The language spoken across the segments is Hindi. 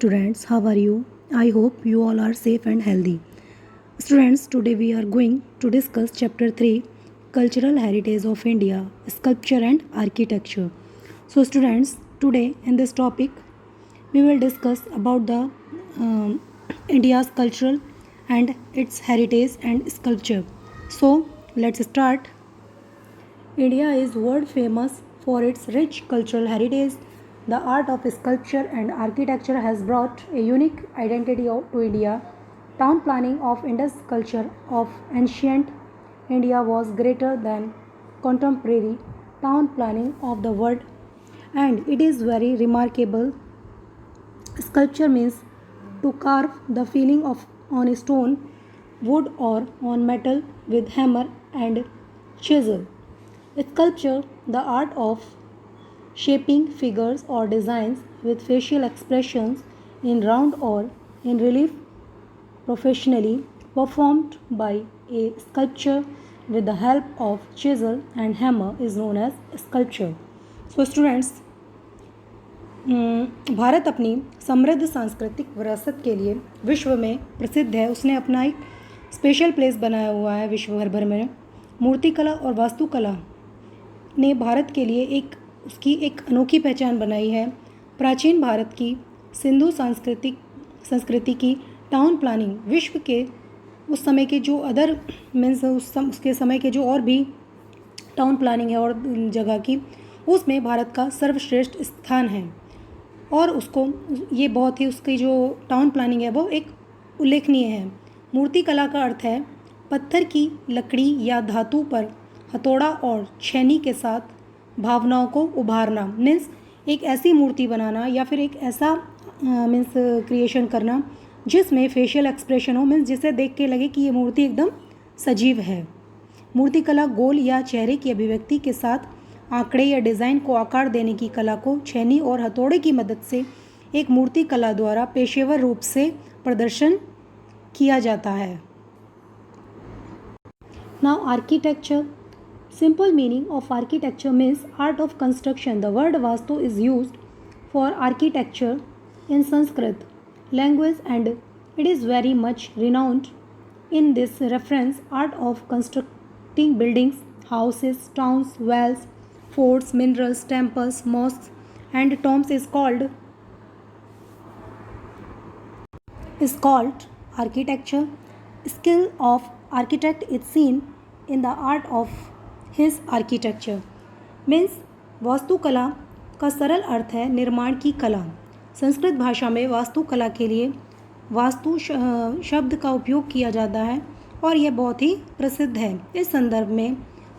students, how are you? I hope you all are safe and healthy. Students, today we are going to discuss chapter 3 Cultural Heritage of India, Sculpture and Architecture. So students, today in this topic we will discuss about the India's cultural and its heritage and sculpture. So let's start. India is world famous for its rich cultural heritage. The art of sculpture and architecture has brought a unique identity to India. Town planning of Indus culture of ancient India was greater than contemporary town planning of the world, and it is very remarkable. Sculpture means to carve the feeling of on a stone, wood or on metal with hammer and chisel. Sculpture, the art of shaping figures or designs with facial expressions in round or in relief, professionally performed by a sculptor with the help of chisel and hammer, is known as sculpture. So students, Bharat अपनी समृद्ध सांस्कृतिक विरासत के लिए विश्व में प्रसिद्ध है. उसने अपना एक स्पेशल प्लेस बनाया हुआ है विश्व भर में. मूर्तिकला और वास्तुकला ने भारत के लिए उसकी एक अनोखी पहचान बनाई है. प्राचीन भारत की सिंधु संस्कृति की टाउन प्लानिंग विश्व के उस समय के जो अदर मीन्स उसके समय के जो और भी टाउन प्लानिंग है और जगह की, उसमें भारत का सर्वश्रेष्ठ स्थान है. और उसको ये बहुत ही उसकी जो टाउन प्लानिंग है वो एक उल्लेखनीय है. मूर्तिकला का अर्थ है पत्थर की, लकड़ी या धातु पर हथौड़ा और छेनी के साथ भावनाओं को उभारना. मीन्स एक ऐसी मूर्ति बनाना या फिर एक ऐसा मीन्स क्रिएशन करना जिसमें फेशियल एक्सप्रेशन हो, मीन्स जिसे देख के लगे कि ये मूर्ति एकदम सजीव है. मूर्तिकला गोल या चेहरे की अभिव्यक्ति के साथ आंकड़े या डिज़ाइन को आकार देने की कला को छेनी और हथौड़े की मदद से एक मूर्ति कला द्वारा पेशेवर रूप से प्रदर्शन किया जाता है. Now architecture. Simple meaning of architecture means art of construction. The word vastu is used for architecture in Sanskrit language and it is very much renowned in this reference. Art of constructing buildings, houses, towns, wells, forts, minerals, temples, mosques and tombs is called architecture. Skill of architect is seen in the art of his architecture. Means वास्तुकला का सरल अर्थ है निर्माण की कला. संस्कृत भाषा में वास्तुकला के लिए वास्तु शब्द का उपयोग किया जाता है और यह बहुत ही प्रसिद्ध है. इस संदर्भ में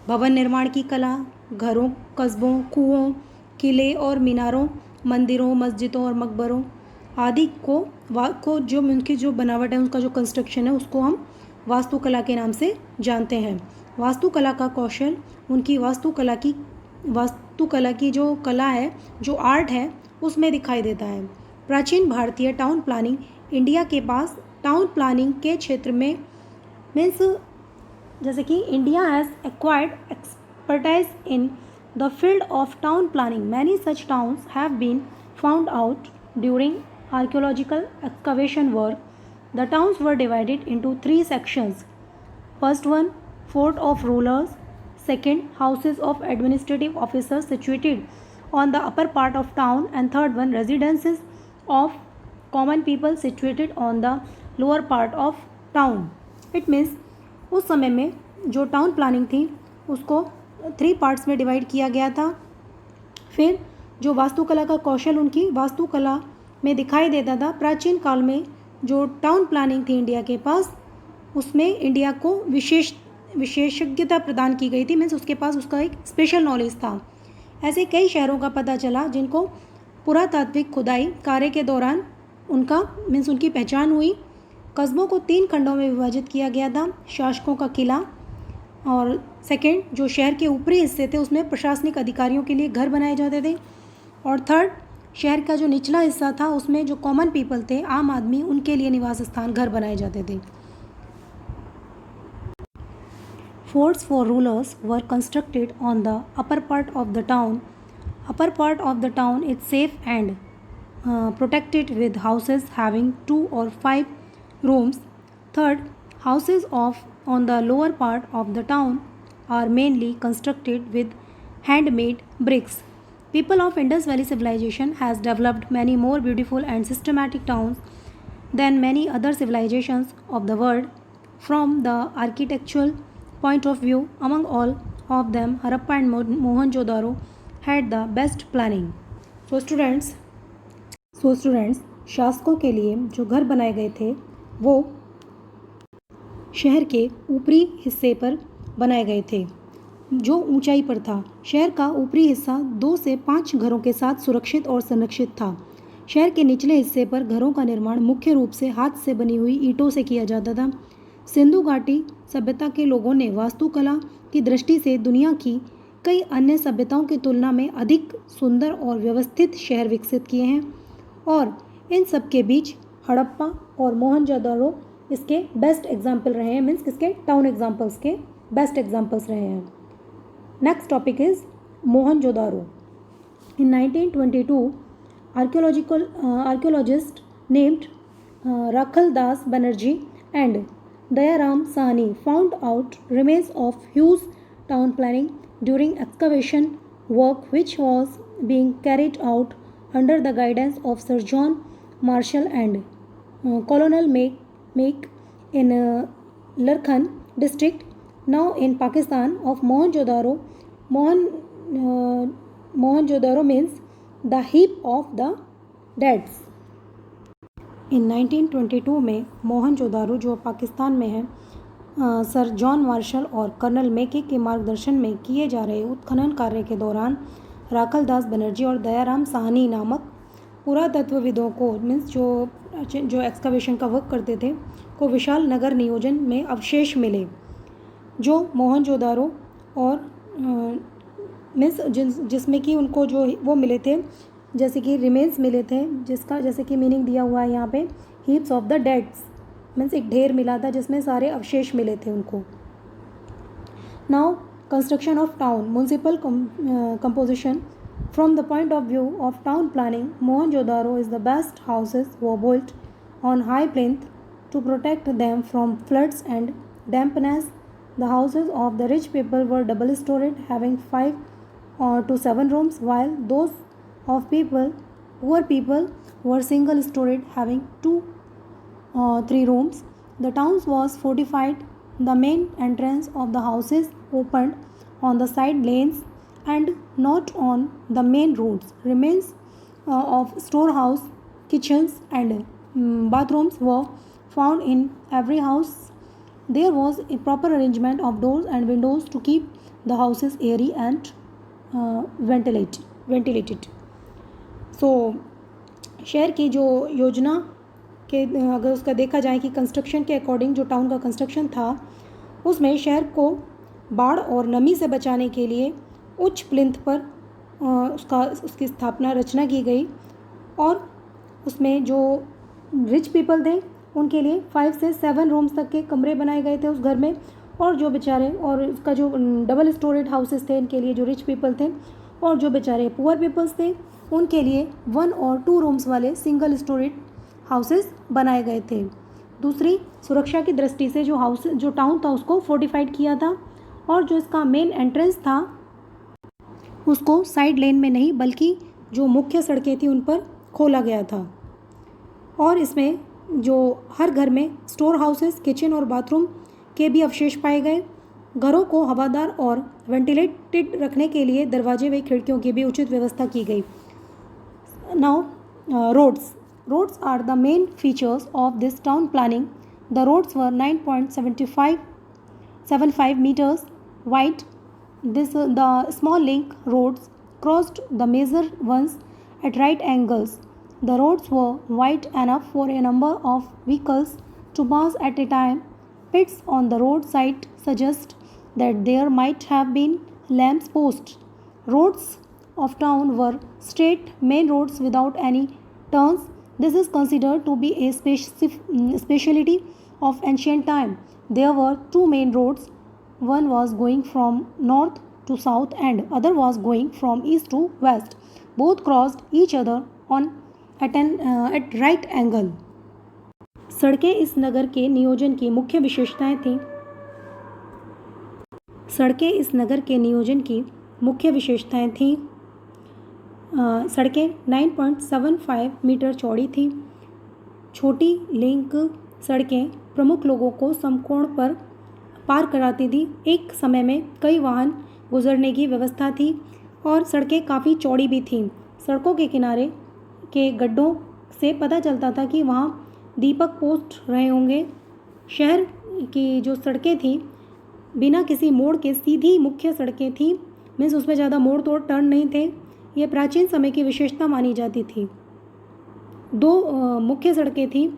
भवन निर्माण की कला, घरों, कस्बों, कुओं, किले और मीनारों, मंदिरों, मस्जिदों और मकबरों आदि को जो उनकी जो बनावट है, उनका जो कंस्ट्रक्शन है, उसको हम वास्तुकला के नाम से जानते हैं. वास्तुकला का कौशल उनकी वास्तुकला की जो कला है, जो आर्ट है, उसमें दिखाई देता है. प्राचीन भारतीय टाउन प्लानिंग. इंडिया के पास टाउन प्लानिंग के क्षेत्र में मीन्स जैसे कि India has acquired expertise in the field of town planning. Many such towns have been found out during archaeological excavation work. The towns were divided into 3 sections. First one, fort of rulers. Second, houses of administrative officers situated on the upper part of town. And third one, residences of common people situated on the lower part of town. It means उस समय में जो टाउन प्लानिंग थी उसको 3 पार्ट्स में डिवाइड किया गया था. फिर जो वास्तुकला का कौशल उनकी वास्तुकला में दिखाई देता था. प्राचीन काल में जो टाउन प्लानिंग थी इंडिया के पास, उसमें इंडिया को विशेषज्ञता प्रदान की गई थी. मीन्स उसके पास उसका एक स्पेशल नॉलेज था. ऐसे कई शहरों का पता चला जिनको पुरातात्विक खुदाई कार्य के दौरान उनकी पहचान हुई. कस्बों को 3 खंडों में विभाजित किया गया था. शासकों का किला, और सेकंड जो शहर के ऊपरी हिस्से थे उसमें प्रशासनिक अधिकारियों के लिए घर बनाए जाते थे. और थर्ड, शहर का जो निचला हिस्सा था उसमें जो कॉमन पीपल थे, आम आदमी, उनके लिए निवास स्थान, घर बनाए जाते थे. Forts for rulers were constructed on the upper part of the town. Upper part of the town is safe and protected with houses having 2 or 5 rooms. Third, houses on the lower part of the town are mainly constructed with handmade bricks. People of Indus Valley civilization has developed many more beautiful and systematic towns than many other civilizations of the world. From the architectural point of view, among all of them, Harappa and Mohenjo-daro had the best planning. So students शासकों के लिए जो घर बनाए गए थे वो शहर के ऊपरी हिस्से पर बनाए गए थे जो ऊंचाई पर था। शहर का ऊपरी हिस्सा 2 से 5 घरों के साथ सुरक्षित और संरक्षित था। शहर के निचले हिस्से पर घरों का निर्माण मुख्य रूप से हाथ से बनी हुई ईंटों से किया जाता था। सिंधु घाटी सभ्यता के लोगों ने वास्तुकला की दृष्टि से दुनिया की कई अन्य सभ्यताओं की तुलना में अधिक सुंदर और व्यवस्थित शहर विकसित किए हैं और इन सब के बीच हड़प्पा और मोहनजोदड़ो इसके बेस्ट एग्जाम्पल रहे हैं, मीन्स किसके टाउन एग्जाम्पल्स के बेस्ट एग्जाम्पल्स रहे हैं। Next topic is Mohenjodaro. In 1922 archaeologist named Rakhal Das Banerjee and Dayaram Sahni found out remains of huge town planning during excavation work which was being carried out under the guidance of Sir John Marshall and Colonel Make in Larkhan district, now in Pakistan, of Mohenjo-daro. Mohenjo-daro means the heap of the deads. इन 1922 में मोहनजोदारो जो पाकिस्तान में है सर जॉन मार्शल और कर्नल मैके के मार्गदर्शन में किए जा रहे उत्खनन कार्य के दौरान राखल दास बनर्जी और दयाराम साहनी नामक पुरातत्वविदों को मीन्स जो एक्सकवेशन का वर्क करते थे को विशाल नगर नियोजन में अवशेष मिले जो मोहनजोदारो और मीन्स जिसमें कि उनको जो वो मिले थे जैसे कि रिमेन्स मिले थे जिसका जैसे कि मीनिंग दिया हुआ है यहाँ पे हीप्स ऑफ द डेड्स मीन्स एक ढेर मिला था जिसमें सारे अवशेष मिले थे उनको। Now construction of town municipal composition from the point of view of town planning Mohenjodaro is the best houses were built on high plinth to protect them from floods and dampness. The houses of the rich people were double storied having 5 to 7 rooms while those of poor people were single storied having 2 3 rooms. The town was fortified. The main entrance of the houses opened on the side lanes and not on the main roads. Remains of storehouse, kitchens and bathrooms were found in every house. There was a proper arrangement of doors and windows to keep the houses airy and ventilated. So शहर की जो योजना के अगर उसका देखा जाए कि कंस्ट्रक्शन के अकॉर्डिंग जो टाउन का कंस्ट्रक्शन था उसमें शहर को बाढ़ और नमी से बचाने के लिए उच्च प्लिंथ पर उसकी स्थापना रचना की गई और उसमें जो रिच पीपल थे उनके लिए 5 से 7 रूम्स तक के कमरे बनाए गए थे उस घर में और जो बेचारे और उसका जो डबल स्टोरेड हाउसेस थे इनके लिए जो रिच पीपल थे और जो बेचारे पुअर पीपल्स थे उनके लिए 1 और 2 रूम्स वाले सिंगल स्टोरेड हाउसेस बनाए गए थे। दूसरी सुरक्षा की दृष्टि से जो टाउन था उसको फोर्टिफाइड किया था और जो इसका मेन एंट्रेंस था उसको साइड लेन में नहीं बल्कि जो मुख्य सड़कें थी उन पर खोला गया था और इसमें जो हर घर में स्टोर हाउसेस किचन और बाथरूम के भी अवशेष पाए गए। घरों को हवादार और वेंटिलेटेड रखने के लिए दरवाजे व खिड़कियों की भी उचित व्यवस्था की गई। Now roads are the main features of this town planning. The roads were 9.75 meters wide. The small link roads crossed the major ones at right angles. The roads were wide enough for a number of vehicles to pass at a time. Pits on the roadside suggest that there might have been lamp posts. Roads of town were straight main roads without any turns. This is considered to be a speciality of ancient time. There were 2 main roads. One was going from north to south and other was going from east to west. Both crossed each other on at right angle. सड़कें इस नगर के नियोजन की मुख्य विशेषताएं थीं। सड़कें इस नगर के नियोजन की मुख्य विशेषताएं थीं। सड़कें 9.75 मीटर चौड़ी थीं। छोटी लिंक सड़कें प्रमुख लोगों को समकोण पर पार कराती थी। एक समय में कई वाहन गुजरने की व्यवस्था थी और सड़कें काफ़ी चौड़ी भी थीं। सड़कों के किनारे के गड्ढों से पता चलता था कि वहाँ दीपक पोस्ट रहे होंगे। शहर की जो सड़कें थीं बिना किसी मोड़ के सीधी मुख्य सड़कें थीं, मीन्स उसमें ज़्यादा मोड़ तोड़ टर्न नहीं थे। ये प्राचीन समय की विशेषता मानी जाती थी। दो मुख्य सड़कें थीं।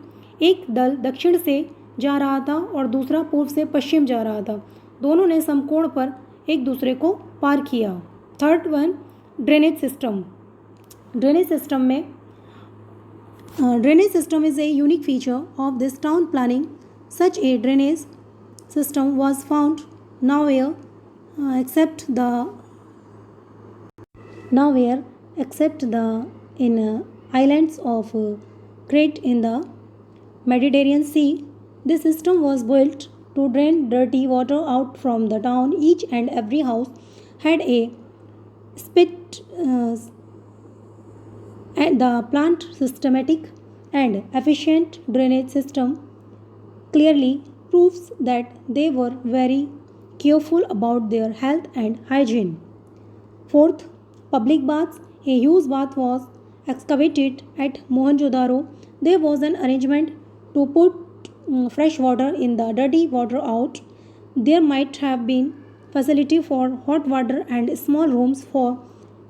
एक दल दक्षिण से जा रहा था और दूसरा पूर्व से पश्चिम जा रहा था। दोनों ने समकोण पर एक दूसरे को पार किया। Third one, drainage system. Drainage system is a unique feature of this town planning. Such a drainage system was found nowhere except the in islands of Crete in the Mediterranean Sea. This system was built to drain dirty water out from the town. Each and every house had a spit and the plant systematic and efficient drainage system clearly proves that they were very careful about their health and hygiene. Fourth, public baths. A huge bath was excavated at Mohenjo-daro. There was an arrangement to put fresh water in the dirty water out. There might have been facility for hot water and small rooms for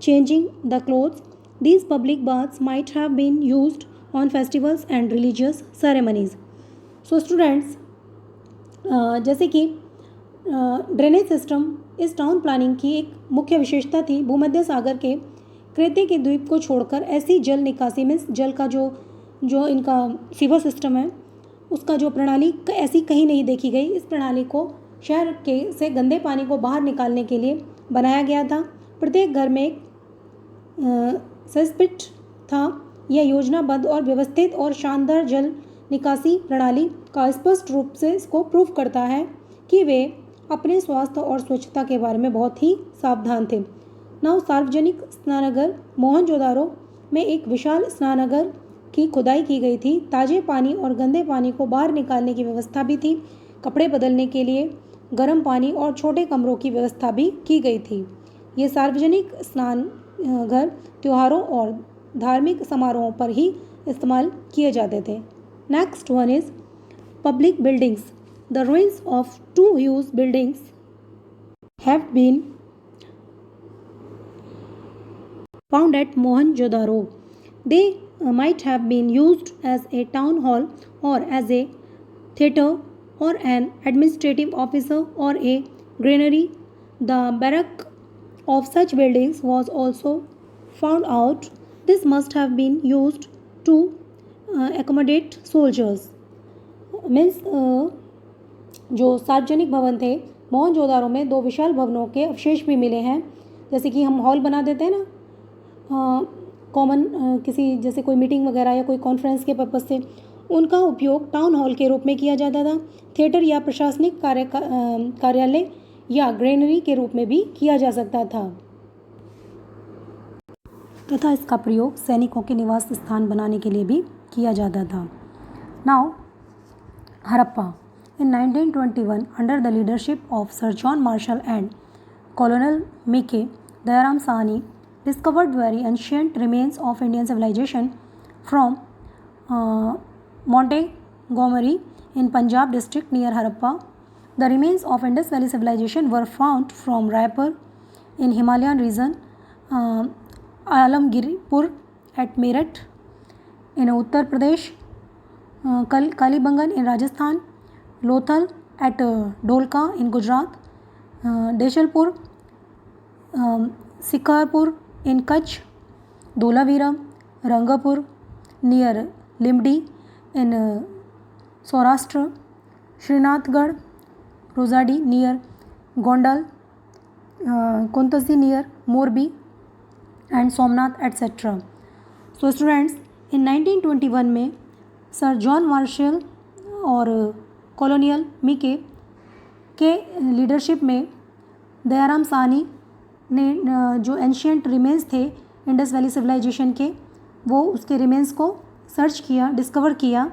changing the clothes. These public baths might have been used on festivals and religious ceremonies. So students, जैसे कि ड्रेनेज सिस्टम इस टाउन प्लानिंग की एक मुख्य विशेषता थी। भूमध्य सागर के क्रेते के द्वीप को छोड़कर ऐसी जल निकासी में जल का जो इनका सीवर सिस्टम है उसका जो प्रणाली ऐसी कहीं नहीं देखी गई। इस प्रणाली को शहर के से गंदे पानी को बाहर निकालने के लिए बनाया गया था। प्रत्येक घर में एक सेस्पिट था। यह योजनाबद्ध और व्यवस्थित और शानदार जल निकासी प्रणाली का स्पष्ट रूप से इसको प्रूव करता है कि वे अपने स्वास्थ्य और स्वच्छता के बारे में बहुत ही सावधान थे। नौ सार्वजनिक स्नानघर। मोहनजोदारो में एक विशाल स्नानघर की खुदाई की गई थी। ताज़े पानी और गंदे पानी को बाहर निकालने की व्यवस्था भी थी। कपड़े बदलने के लिए गर्म पानी और छोटे कमरों की व्यवस्था भी की गई थी। ये सार्वजनिक स्नान घर त्योहारों और धार्मिक समारोहों पर ही इस्तेमाल किए जाते थे। Next one is public buildings. The ruins of two huge buildings have been found at Mohenjo-daro. They might have been used as a town hall or as a theatre or an administrative officer or a granary. The barrack of such buildings was also found out. This must have been used to accommodate soldiers. Means जो सार्वजनिक भवन थे मोहनजोदारो में दो विशाल भवनों के अवशेष भी मिले हैं। जैसे कि हम हॉल बना देते हैं ना कॉमन किसी जैसे कोई मीटिंग वगैरह या कोई कॉन्फ्रेंस के पर्पज़ से, उनका उपयोग टाउन हॉल के रूप में किया जाता था। थिएटर या प्रशासनिक कार्यालय या ग्रेनरी के रूप में भी किया जा सकता था तथा इसका प्रयोग सैनिकों के निवास स्थान बनाने के लिए भी किया जाता था। Now Harappa. In 1921, under the leadership of Sir John Marshall and Colonel Mike Dayaram Sahni, discovered very ancient remains of Indian civilization from Montgomery in Punjab district near Harappa. The remains of Indus Valley civilization were found from Raipur in Himalayan region, Alamgirpur at Meerut in Uttar Pradesh, Kalibangan in Rajasthan, Lothal at Dholka in Gujarat, Deshalpur, Sikarpur in Kutch, Dholaviram, Rangapur near Limdi in Saurashtra, Srinathgarh, Rosadi near Gondal, Kuntasi near Morbi and Somnath etc. So students, इन 1921 में सर जॉन मार्शल और कॉलोनियल मीके के लीडरशिप में दयाराम साहनी ने जो एंशियंट रिमेन्स थे इंडस वैली सिविलाइजेशन के, वो उसके रिमेन्स को सर्च किया, डिस्कवर किया,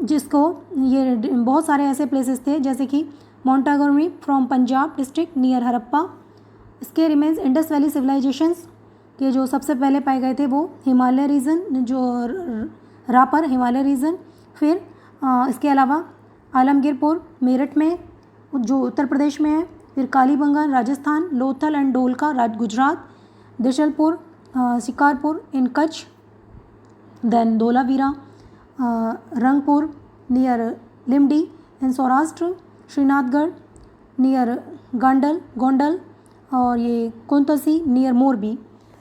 जिसको ये बहुत सारे ऐसे प्लेसेस थे जैसे कि Montgomery from Punjab district near Harappa. इसके रिमेन्स इंडस वैली सिविलाइजेशंस के जो सबसे पहले पाए गए थे वो हिमालय रीजन, जो रापर हिमालय रीजन, फिर इसके अलावा आलमगीरपुर मेरठ में जो उत्तर प्रदेश में है, फिर Kalibangan Rajasthan, Lothal and Dholka Gujarat, Desalpur Shikarpur in Kutch, then Dholavira Rangpur near Limbdi in Saurashtra, Srinathgarh near Gondal और ये Kuntasi near Morbi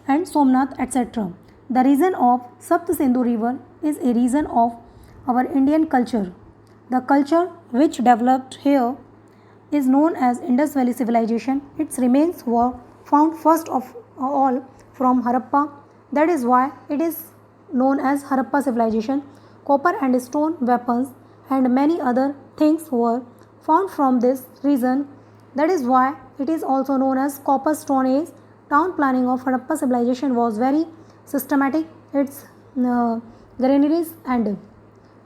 and Somnath etcetera. The region of Sapta Sindhu river is a region of our Indian culture. The culture which developed here is known as Indus Valley Civilization. Its remains were found first of all from Harappa. That is why it is known as Harappa Civilization. Copper and stone weapons and many other things were found from this region. That is why it is also known as Copper Stone Age. Town planning of Harappa Civilization was very systematic. Its granaries and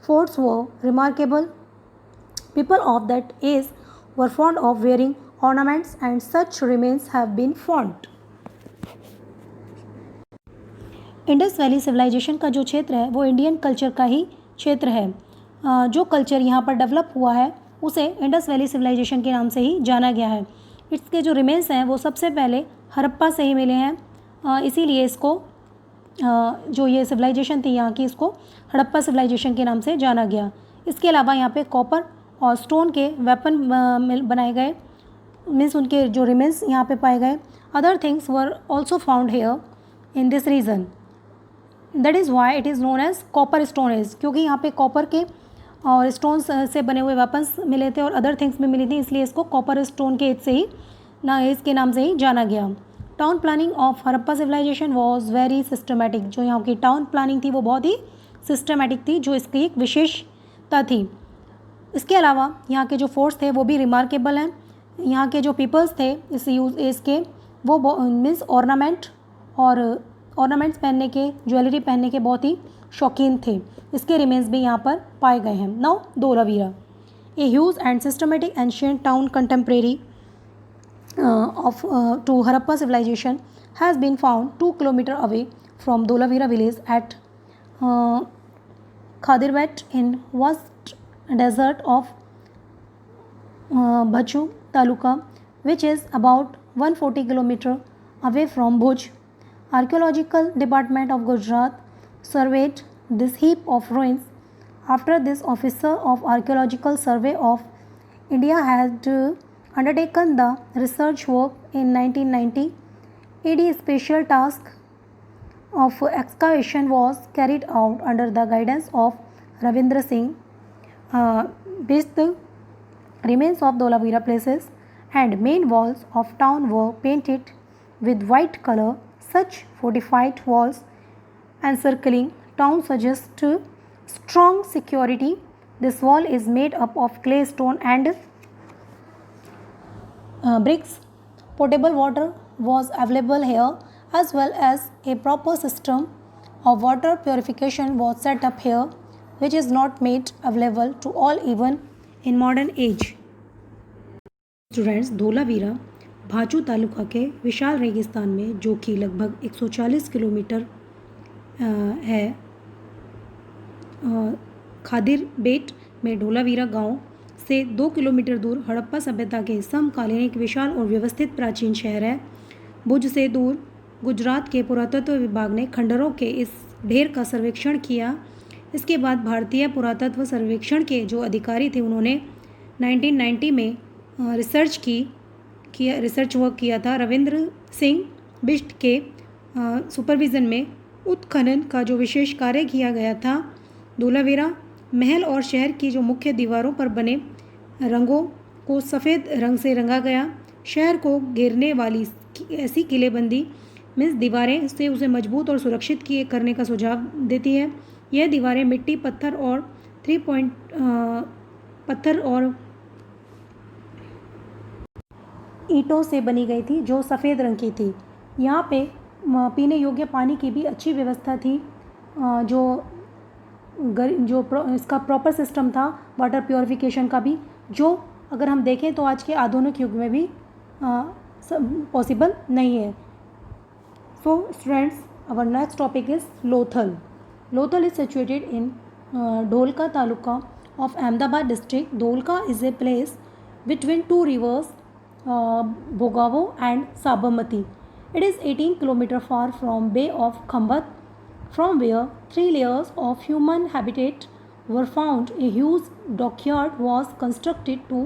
forts were remarkable. People of that age were fond of wearing ornaments and such remains have been found. Indus valley civilisation का जो क्षेत्र है वो इंडियन कल्चर का ही क्षेत्र है। जो कल्चर यहाँ पर डेवलप हुआ है उसे इंडस वैली सिविलाइजेशन के नाम से ही जाना गया है। इसके जो रिमेन्स हैं वो सबसे पहले हड़प्पा से ही मिले हैं, इसीलिए इसको जो ये सिविलाइजेशन थी यहाँ की, इसको हड़प्पा सिविलाइजेशन के नाम से जाना गया। इसके अलावा यहाँ पे कॉपर और स्टोन के वेपन बनाए गए, मीन्स उनके जो रिमेन्स यहाँ पे पाए गए। Other things were also found here in this region, that is why it is known as copper stone age, क्योंकि यहाँ पे कॉपर के और स्टोन्स से बने हुए वेपन्स मिले थे और अदर थिंग्स भी मिली थी, इसलिए इसको कॉपर स्टोन के एज से ही एज के नाम से ही जाना गया। Town planning of Harappa civilisation was very systematic. जो यहाँ की टाउन प्लानिंग थी वो बहुत ही सिस्टमेटिक थी, जो इसकी एक विशेषता थी। इसके अलावा यहाँ के जो फोर्ट्स थे वो भी रिमार्केबल हैं। यहाँ के जो पीपल्स थे इस यूज एज के, वो मीन्स ऑर्नामेंट्स पहनने के, ज्वेलरी पहनने के बहुत ही शौकीन थे। इसके रिमेन्स भी यहाँ पर पाए गए हैं। Now Dholavira, a huge and systematic ancient town contemporary to Harappa civilization has been found 2 kilometers away from Dholavira village at Khadirwet in vast desert of Bhachu Taluka, which is about 140 kilometers away from Bhuj. Archaeological Department of Gujarat surveyed this heap of ruins. After this, officer of Archaeological Survey of India had undertaken the research work in 1990. AD special task of excavation was carried out under the guidance of Ravindra Singh. Based the remains of Dholavira places and main walls of town were painted with white color. Such fortified walls encircling town suggest strong security. This wall is made up of clay, stone and bricks. Potable water was available here as well as a proper system of water purification was set up here, which is not made available to all even in modern age. Students, Dholavira Bhachau taluka के विशाल रेगिस्तान में, जो कि लगभग 140 किलोमीटर है, खादिरबेट में धोलावीरा गांव से 2 किलोमीटर दूर हड़प्पा सभ्यता के समकालीन एक विशाल और व्यवस्थित प्राचीन शहर है। भुज से दूर गुजरात के पुरातत्व विभाग ने खंडरों के इस ढेर का सर्वेक्षण किया। इसके बाद भारतीय पुरातत्व सर्वेक्षण के जो अधिकारी थे उन्होंने 1990 में रिसर्च वर्क किया था। रविंद्र सिंह बिष्ट के सुपरविज़न में उत्खनन का जो विशेष कार्य किया गया था। धोलावीरा महल और शहर की जो मुख्य दीवारों पर बने रंगों को सफ़ेद रंग से रंगा गया। शहर को घेरने वाली ऐसी किलेबंदी मीन्स दीवारें से उसे मजबूत और सुरक्षित किए करने का सुझाव देती है। यह दीवारें मिट्टी, पत्थर और ईंटों से बनी गई थी जो सफ़ेद रंग की थी। यहाँ पे पीने योग्य पानी की भी अच्छी व्यवस्था थी। इसका प्रॉपर सिस्टम था वाटर प्योरिफिकेशन का भी, जो अगर हम देखें तो आज के आधुनिक युग में भी पॉसिबल नहीं है। So students, our next topic is Lothal. Lothal is situated in Dholka Taluka of Ahmedabad district. Dholka is a place between two rivers, Bhogavo and Sabarmati. It is 18 km far from Bay of Khambat, from where 3 layers of human habitat were found. A huge dockyard was constructed to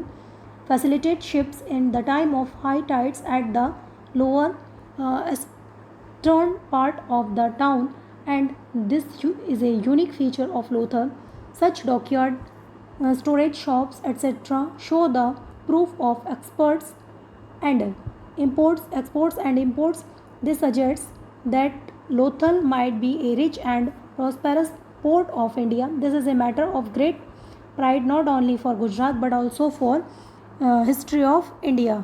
facilitate ships in the time of high tides at the lower eastern part of the town, and this is a unique feature of Lothal. Such dockyard, storage shops, etc. show the proof of exports and imports. This suggests that Lothal might be a rich and prosperous port of India. This is a matter of great pride not only for Gujarat but also for history of India.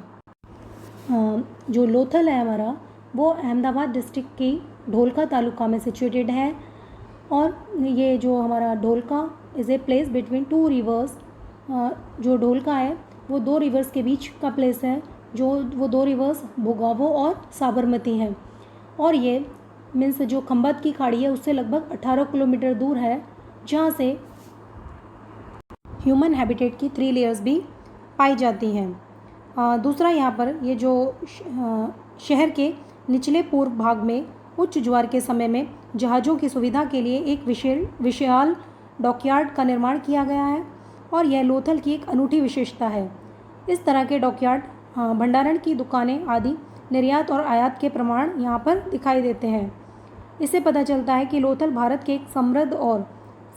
जो लोथल है हमारा, वो अहमदाबाद डिस्ट्रिक्ट की ढोलका तालुका में सिचुएटेड है। और ये जो हमारा Dholka is a place between two reverse, जो ढोलका है वो 2 रिवर्स के बीच का प्लेस है, जो वो 2 रिवर्स भोगावो और साबरमती हैं। और ये मीन्स जो खंबात की खाड़ी है उससे लगभग 18 किलोमीटर दूर है, जहाँ से ह्यूमन हैबिटेट की 3 लेयर्स भी पाई जाती हैं। दूसरा, यहाँ पर ये जो शहर के निचले पूर्व भाग में उच्च ज्वार के समय में जहाज़ों की सुविधा के लिए एक विशाल डॉकयार्ड का निर्माण किया गया है, और यह लोथल की एक अनूठी विशेषता है। इस तरह के डॉकयार्ड भंडारण की दुकानें आदि निर्यात और आयात के प्रमाण यहाँ पर दिखाई देते हैं। इससे पता चलता है कि लोथल भारत के एक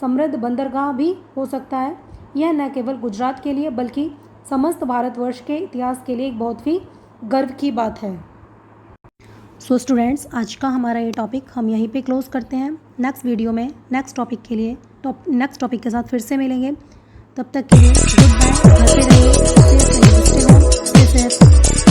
समृद्ध बंदरगाह भी हो सकता है। यह न केवल गुजरात के लिए बल्कि समस्त भारतवर्ष के इतिहास के लिए एक बहुत ही गर्व की बात है। सो स्टूडेंट्स, आज का हमारा ये टॉपिक हम यहीं पे क्लोज करते हैं। नेक्स्ट वीडियो में नेक्स्ट टॉपिक के साथ फिर से मिलेंगे। तब तक के लिए गुड बाय। घर पे रहिए, स्टे सेफ।